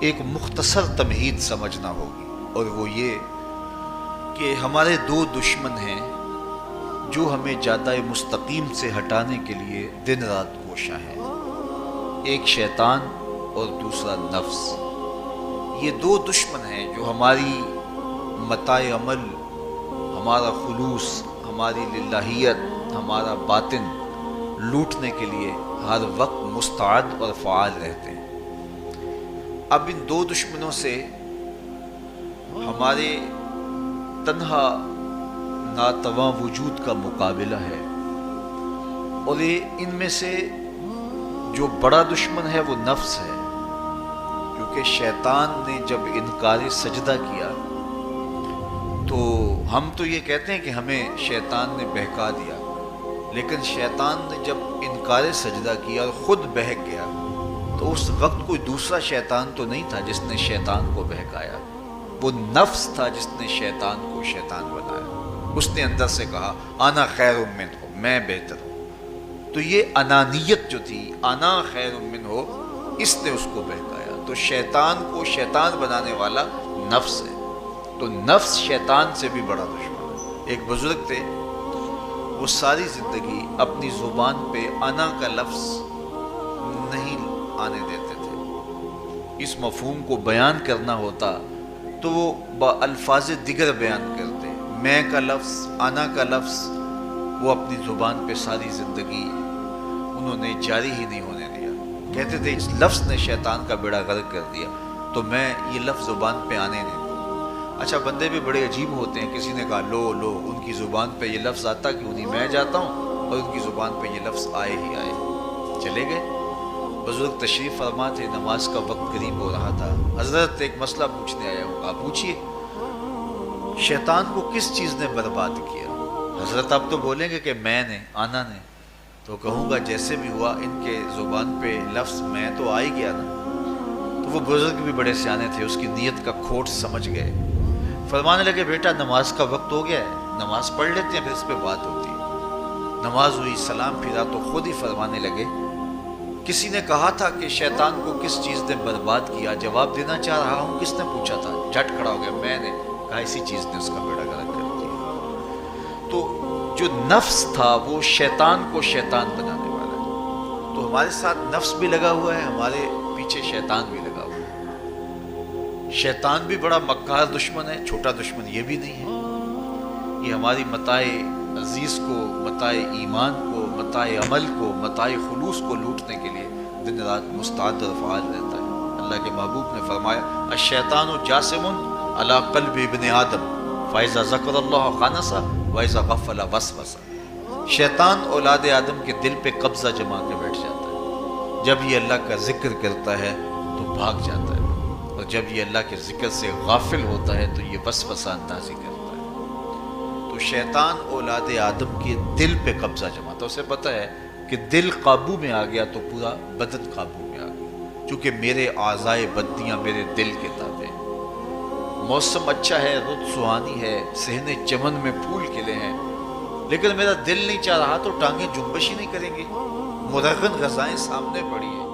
ایک مختصر تمہید سمجھنا ہوگی، اور وہ یہ کہ ہمارے دو دشمن ہیں جو ہمیں جادہ مستقیم سے ہٹانے کے لیے دن رات کوشاں ہیں، ایک شیطان اور دوسرا نفس۔ یہ دو دشمن ہیں جو ہماری متاع عمل، ہمارا خلوص، ہماری للہیت، ہمارا باطن لوٹنے کے لیے ہر وقت مستعد اور فعال رہتے ہیں۔ اب ان دو دشمنوں سے ہمارے تنہا ناتواں وجود کا مقابلہ ہے، اور ان میں سے جو بڑا دشمن ہے وہ نفس ہے، کیونکہ شیطان نے جب انکار سجدہ کیا تو ہم تو یہ کہتے ہیں کہ ہمیں شیطان نے بہکا دیا، لیکن شیطان نے جب انکار سجدہ کیا اور خود بہک گیا تو اس وقت کوئی دوسرا شیطان تو نہیں تھا جس نے شیطان کو بہکایا، وہ نفس تھا جس نے شیطان کو شیطان بنایا۔ اس نے اندر سے کہا انا خیر منہ، میں بہتر ہوں۔ تو یہ انانیت جو تھی، انا خیر منہ، اس نے اس کو بہکایا۔ تو شیطان کو شیطان بنانے والا نفس ہے، تو نفس شیطان سے بھی بڑا دشمن ہے۔ ایک بزرگ تھے، وہ ساری زندگی اپنی زبان پہ انا کا لفظ نہیں آنے دیتے تھے۔ اس مفہوم کو بیان کرنا ہوتا تو وہ با الفاظ دیگر بیان کرتے، میں کا لفظ، انا کا لفظ وہ اپنی زبان پہ ساری زندگی انہوں نے جاری ہی نہیں ہونے دیا۔ کہتے تھے اس لفظ نے شیطان کا بیڑا غرق کر دیا، تو میں یہ لفظ زبان پہ آنے نہیں دوں۔ اچھا، بندے بھی بڑے عجیب ہوتے ہیں، کسی نے کہا لو ان کی زبان پہ یہ لفظ آتا کیوں نہیں، میں جاتا ہوں اور ان کی زبان پہ یہ لفظ آئے ہی آئے۔ چلے گئے۔ بزرگ تشریف فرما تھے، نماز کا وقت قریب ہو رہا تھا۔ حضرت ایک مسئلہ پوچھنے آیا ہوں، آپ پوچھیے، شیطان کو کس چیز نے برباد کیا؟ حضرت آپ تو بولیں گے کہ میں نے، آنا نے، تو کہوں گا جیسے بھی ہوا ان کے زبان پہ لفظ میں تو آ ہی گیا نا۔ تو وہ بزرگ بھی بڑے سیانے تھے، اس کی نیت کا کھوٹ سمجھ گئے۔ فرمانے لگے بیٹا نماز کا وقت ہو گیا ہے، نماز پڑھ لیتے ہیں پھر اس پہ بات ہوتی ہے۔ نماز ہوئی، سلام پھرا تو خود ہی فرمانے لگے کسی نے کہا تھا کہ شیطان کو کس چیز نے برباد کیا، جواب دینا چاہ رہا ہوں کس نے پوچھا تھا، جھٹ کھڑا ہو گیا، میں نے کہا اسی چیز نے اس کا بیڑا غرق کر دیا۔ تو جو نفس تھا وہ شیطان کو شیطان بنانے والا ہے۔ تو ہمارے ساتھ نفس بھی لگا ہوا ہے، ہمارے پیچھے شیطان بھی لگا ہوا ہے۔ شیطان بھی بڑا مکار دشمن ہے، چھوٹا دشمن یہ بھی نہیں ہے۔ یہ ہماری متاع عزیز کو، متاع ایمان کو، متاع عمل کو، متاع خلوص کو لوٹنے کے لیے دن رات مستعد اور فعال رہتا ہے۔ اللہ کے محبوب نے فرمایا الشیطان جاسم علی قلب ابن آدم فاذا ذکر اللہ خانسہ واذا غفل وسوسہ۔ شیطان اولاد آدم کے دل پہ قبضہ جما کے بیٹھ جاتا ہے، جب یہ اللہ کا ذکر کرتا ہے تو بھاگ جاتا ہے، اور جب یہ اللہ کے ذکر سے غافل ہوتا ہے تو یہ وسوسہ اندازی کرتا ہے۔ تو شیطان اولاد آدم کے دل پہ قبضہ جماتا ہے، اسے پتہ ہے کہ دل قابو میں آ گیا تو پورا بدن قابو میں آ گیا، چونکہ میرے اعضائے بدنیاں میرے دل کے تابع ہیں۔ موسم اچھا ہے، رت سہانی ہے، صحن چمن میں پھول کھلے ہیں، لیکن میرا دل نہیں چاہ رہا تو ٹانگیں جنبش ہی نہیں کریں گی، مرغن غذائیں سامنے پڑی ہیں۔